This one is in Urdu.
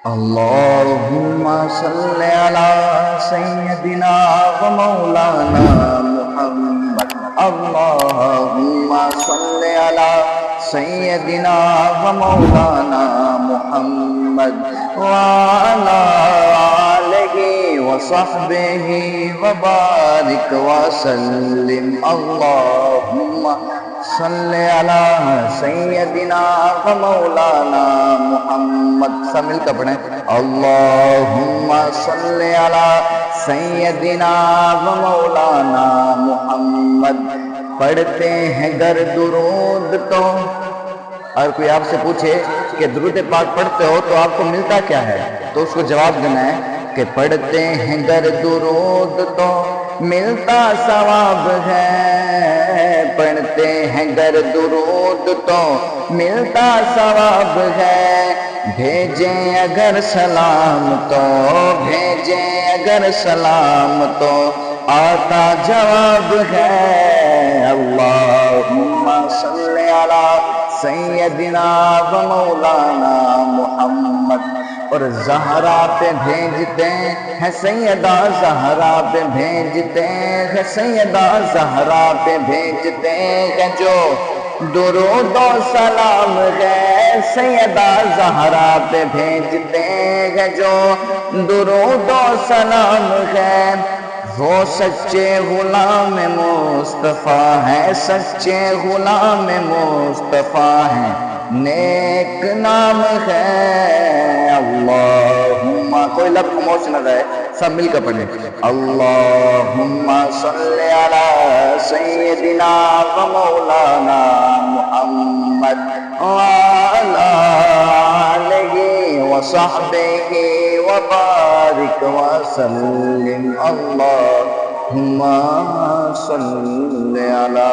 اللهم صل على سيدنا ومولانا محمد اللهم صل على سيدنا ومولانا محمد وعلى آله وصحبه وبارك وسلم اللهم صل على سيدنا ومولانا محمد سب مل کر پڑھیں اللهم صل على سيدنا ومولانا محمد پڑھتے ہیں گر درود تو اور کوئی آپ سے پوچھے کہ درود پاک پڑھتے ہو تو آپ کو ملتا کیا ہے تو اس کو جواب دینا ہے کہ پڑھتے ہیں گر درود تو ملتا ثواب ہے پڑھتے ہیں گر درود تو ملتا ثواب ہے بھیجیں اگر سلام تو بھیجیں اگر سلام تو آتا جواب ہے اللہم صلی علی سیدنا و مولانا محمد اور زہرا پہ بھیجتے ہیں سیدہ زہرا پہ بھیجتے ہیں سیدہ زہرا پہ بھیجتے ہیں جو درود و سلام ہے سیدہ زہرا پہ بھیجتے ہیں جو درود و سلام ہے وہ سچے غلام مصطفیٰ ہیں سچے غلام مصطفیٰ ہیں نیک نام ہے اللہم کوئی لفظ خاموش نہ رہے سب مل کر پڑھیں اللہم صلی علی سیدنا و مولانا محمد وعلی آلہ وصحبہ وبارک وسلم اللہم صلی علی